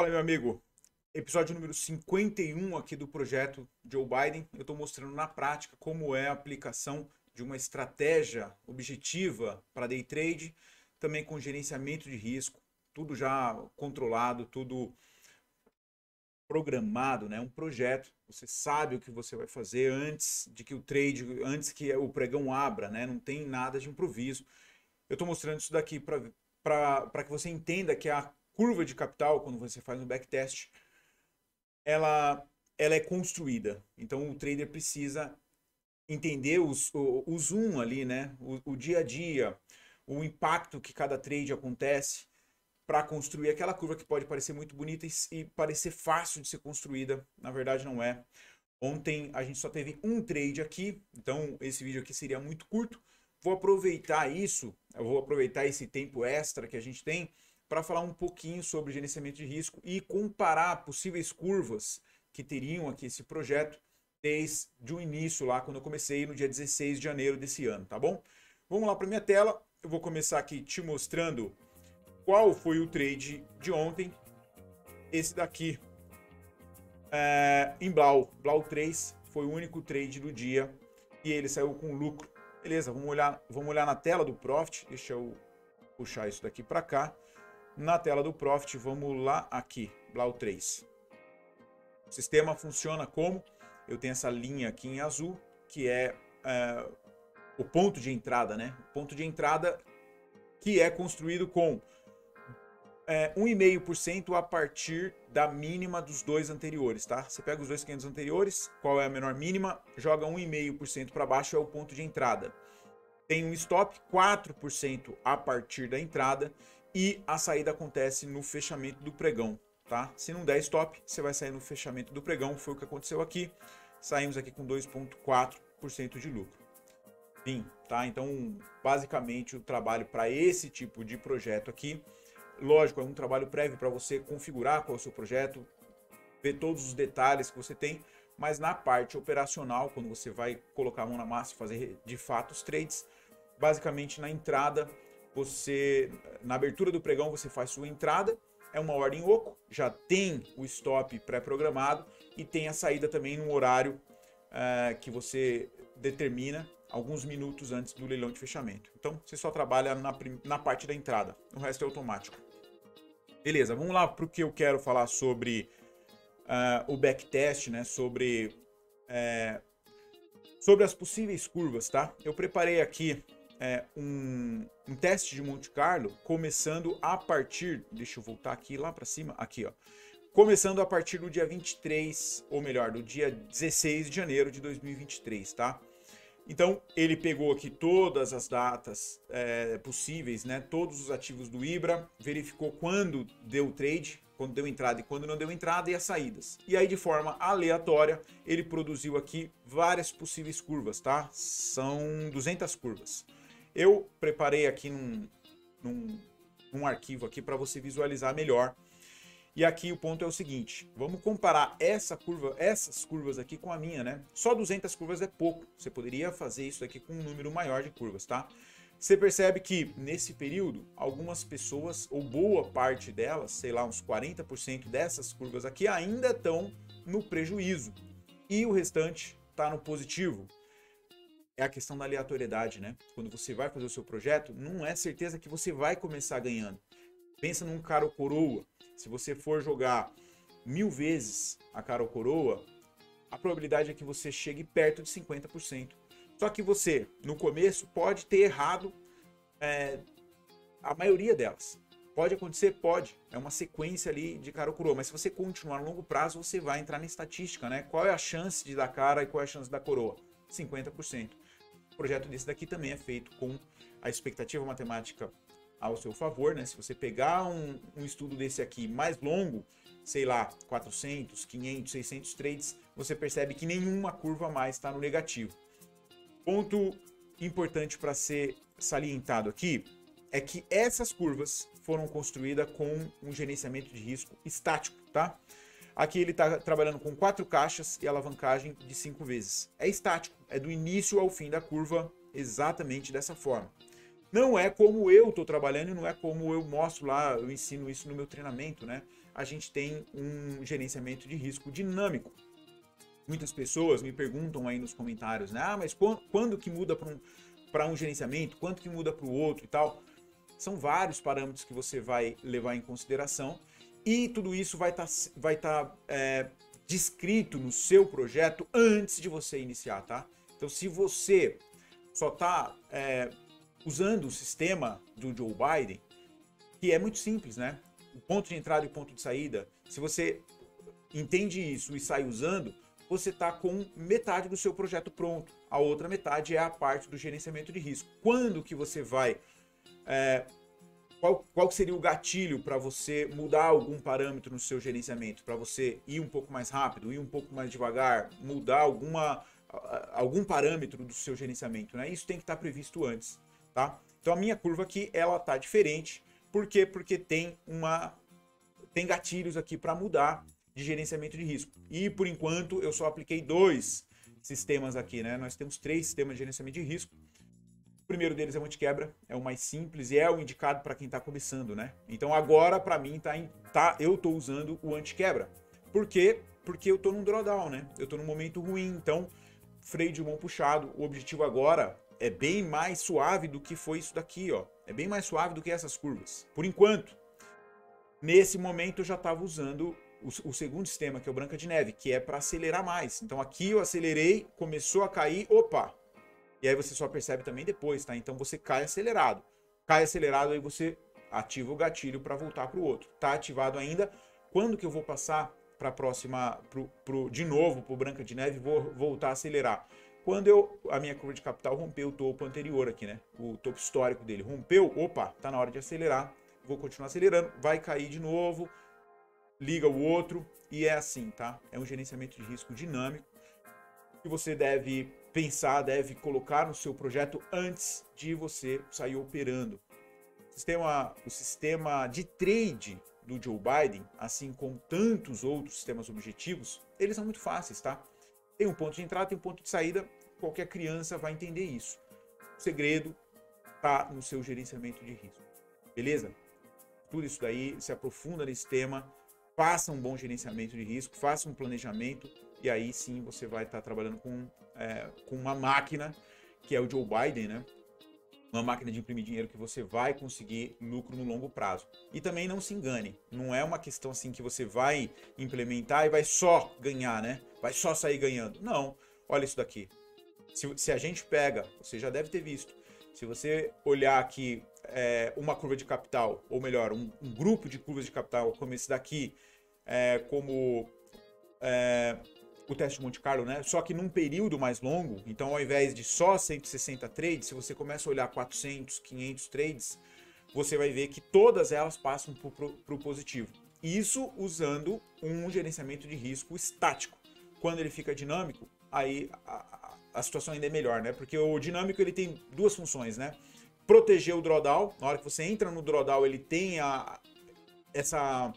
Fala, meu amigo. Episódio número 51 aqui do projeto Joe Biden. Eu estou mostrando na prática como é a aplicação de uma estratégia objetiva para day trade, também com gerenciamento de risco, tudo já controlado, tudo programado, né? Um projeto. Você sabe o que você vai fazer antes de que o trade, antes que o pregão abra, né? Não tem nada de improviso. Eu estou mostrando isso daqui para que você entenda que a curva de capital, quando você faz um backtest, ela é construída. Então o trader precisa entender o zoom ali, né? O dia a dia, o impacto que cada trade acontece para construir aquela curva que pode parecer muito bonita e parecer fácil de ser construída. Na verdade, não é. Ontem a gente só teve um trade aqui, então esse vídeo aqui seria muito curto. Vou aproveitar isso, eu vou aproveitar esse tempo extra que a gente tem para falar um pouquinho sobre gerenciamento de risco e comparar possíveis curvas que teriam aqui esse projeto desde o início lá, quando eu comecei no dia 16 de janeiro desse ano, tá bom? Vamos lá para minha tela, eu vou começar aqui te mostrando qual foi o trade de ontem. Esse daqui, em Blau 3, foi o único trade do dia e ele saiu com lucro. Beleza, vamos olhar na tela do Profit, deixa eu puxar isso daqui para cá. Na tela do Profit, vamos lá aqui, Blau 3. O sistema funciona como? Eu tenho essa linha aqui em azul, que é o ponto de entrada, né? O ponto de entrada que é construído com 1,5% a partir da mínima dos dois anteriores, tá? Você pega os dois candles anteriores, qual é a menor mínima, joga 1,5% para baixo, é o ponto de entrada. Tem um stop, 4% a partir da entrada, e a saída acontece no fechamento do pregão, tá? Se não der stop, você vai sair no fechamento do pregão, foi o que aconteceu aqui. Saímos aqui com 2,4% de lucro. Sim, tá? Então, basicamente, o trabalho para esse tipo de projeto aqui, lógico, é um trabalho prévio para você configurar qual é o seu projeto, ver todos os detalhes que você tem, mas na parte operacional, quando você vai colocar a mão na massa e fazer de fato os trades, basicamente na entrada, na abertura do pregão, você faz sua entrada, é uma ordem oco, já tem o stop pré-programado e tem a saída também no horário que você determina alguns minutos antes do leilão de fechamento. Então, você só trabalha na parte da entrada, o resto é automático. Beleza, vamos lá para o que eu quero falar sobre o backtest, né? Sobre as possíveis curvas, tá? Eu preparei aqui um teste de Monte Carlo, começando a partir, deixa eu voltar aqui lá para cima, aqui ó, começando a partir do dia 23, ou melhor, do dia 16 de janeiro de 2023, tá? Então, ele pegou aqui todas as datas possíveis, né? Todos os ativos do Ibra, verificou quando deu trade, quando deu entrada e quando não deu entrada e as saídas. E aí, de forma aleatória, ele produziu aqui várias possíveis curvas, tá? São 200 curvas. Eu preparei aqui num arquivo aqui para você visualizar melhor. E aqui o ponto é o seguinte, vamos comparar essas curvas aqui com a minha, né? Só 200 curvas é pouco, você poderia fazer isso aqui com um número maior de curvas, tá? Você percebe que nesse período, algumas pessoas, ou boa parte delas, sei lá, uns 40% dessas curvas aqui ainda estão no prejuízo. E o restante está no positivo. É a questão da aleatoriedade, né? Quando você vai fazer o seu projeto, não é certeza que você vai começar ganhando. Pensa num cara ou coroa. Se você for jogar 1000 vezes a cara ou coroa, a probabilidade é que você chegue perto de 50%. Só que você, no começo, pode ter errado a maioria delas. Pode acontecer? Pode. É uma sequência ali de cara ou coroa. Mas se você continuar a longo prazo, você vai entrar na estatística, né? Qual é a chance de dar cara e qual é a chance da coroa? 50%. O projeto desse daqui também é feito com a expectativa matemática ao seu favor, né? Se você pegar um estudo desse aqui mais longo, sei lá, 400, 500, 600 trades, você percebe que nenhuma curva mais está no negativo. Ponto importante para ser salientado aqui é que essas curvas foram construídas com um gerenciamento de risco estático, tá? Aqui ele está trabalhando com 4 caixas e alavancagem de 5 vezes. É estático, é do início ao fim da curva exatamente dessa forma. não é como eu estou trabalhando, não é como eu mostro lá, eu ensino isso no meu treinamento, né? A gente tem um gerenciamento de risco dinâmico. Muitas pessoas me perguntam aí nos comentários, né? Ah, mas quando que muda para um gerenciamento? Quanto que muda para o outro e tal? São vários parâmetros que você vai levar em consideração e tudo isso vai tá, descrito no seu projeto antes de você iniciar, tá? Então, se você só está usando o sistema do Joe Biden, que é muito simples, né? O ponto de entrada e o ponto de saída, se você entende isso e sai usando, você está com metade do seu projeto pronto. A outra metade é a parte do gerenciamento de risco. Quando que você vai... Qual seria o gatilho para você mudar algum parâmetro no seu gerenciamento? Para você ir um pouco mais rápido, ir um pouco mais devagar, mudar algum parâmetro do seu gerenciamento, né? Isso tem que estar previsto antes, tá? Então a minha curva aqui, ela tá diferente. Por quê? Porque tem gatilhos aqui para mudar de gerenciamento de risco. E por enquanto eu só apliquei 2 sistemas aqui, né? Nós temos 3 sistemas de gerenciamento de risco. O primeiro deles é o anti-quebra, é o mais simples e é o indicado para quem está começando, né? Então agora para mim eu estou usando o anti-quebra. Por quê? Porque eu estou num drawdown, né? Eu estou num momento ruim, então freio de mão puxado. O objetivo agora é bem mais suave do que foi isso daqui, ó. É bem mais suave do que essas curvas. Por enquanto, nesse momento eu já estava usando o segundo sistema, que é o Branca de Neve, que é para acelerar mais. Então aqui eu acelerei, começou a cair, opa! E aí você só percebe também depois, tá? Então você cai acelerado. Cai acelerado, aí você ativa o gatilho para voltar para o outro. Tá ativado ainda. Quando que eu vou passar para a próxima, de novo para o Branca de Neve, vou voltar a acelerar? Quando a minha curva de capital rompeu o topo anterior aqui, né? O topo histórico dele rompeu, opa, tá na hora de acelerar. Vou continuar acelerando, vai cair de novo, liga o outro e é assim, tá? É um gerenciamento de risco dinâmico que você deve pensar, deve colocar no seu projeto antes de você sair operando. O sistema de trade do Joe Biden, assim como tantos outros sistemas objetivos, eles são muito fáceis, tá? Tem um ponto de entrada, tem um ponto de saída, qualquer criança vai entender isso. O segredo está no seu gerenciamento de risco, beleza? Tudo isso daí, se aprofunda nesse tema, faça um bom gerenciamento de risco, faça um planejamento e aí sim você vai estar trabalhando com uma máquina que é o Joe Biden, né? Uma máquina de imprimir dinheiro que você vai conseguir lucro no longo prazo. E também não se engane, não é uma questão assim que você vai implementar e vai só ganhar, né? Vai só sair ganhando. Não, olha isso daqui. Se a gente pega, você já deve ter visto, se você olhar aqui uma curva de capital, ou melhor, um grupo de curvas de capital como esse daqui, como o teste de Monte Carlo, né? Só que num período mais longo, então ao invés de só 160 trades, se você começa a olhar 400, 500 trades, você vai ver que todas elas passam para o positivo. Isso usando um gerenciamento de risco estático. Quando ele fica dinâmico, aí a situação ainda é melhor, né? Porque o dinâmico ele tem 2 funções, né? Proteger o drawdown, na hora que você entra no drawdown, ele tem essa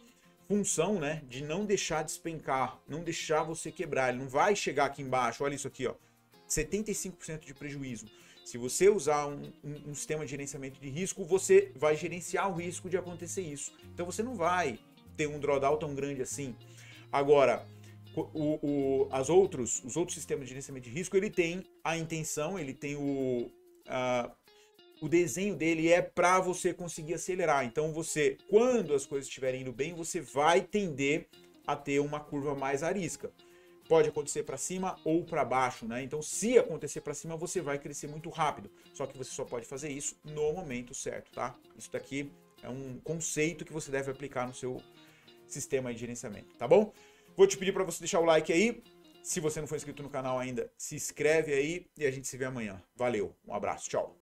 função, né, de não deixar despencar, não deixar você quebrar, ele não vai chegar aqui embaixo, olha isso aqui, ó, 75% de prejuízo. Se você usar um sistema de gerenciamento de risco, você vai gerenciar o risco de acontecer isso. Então você não vai ter um drawdown tão grande assim. Agora, os outros sistemas de gerenciamento de risco, ele tem a intenção, ele tem o desenho dele é para você conseguir acelerar. Então você, quando as coisas estiverem indo bem, você vai tender a ter uma curva mais arisca. Pode acontecer para cima ou para baixo, né? Então se acontecer para cima, você vai crescer muito rápido. Só que você só pode fazer isso no momento certo, tá? Isso daqui é um conceito que você deve aplicar no seu sistema de gerenciamento, tá bom? Vou te pedir para você deixar o like aí. Se você não for inscrito no canal ainda, se inscreve aí e a gente se vê amanhã. Valeu, um abraço, tchau.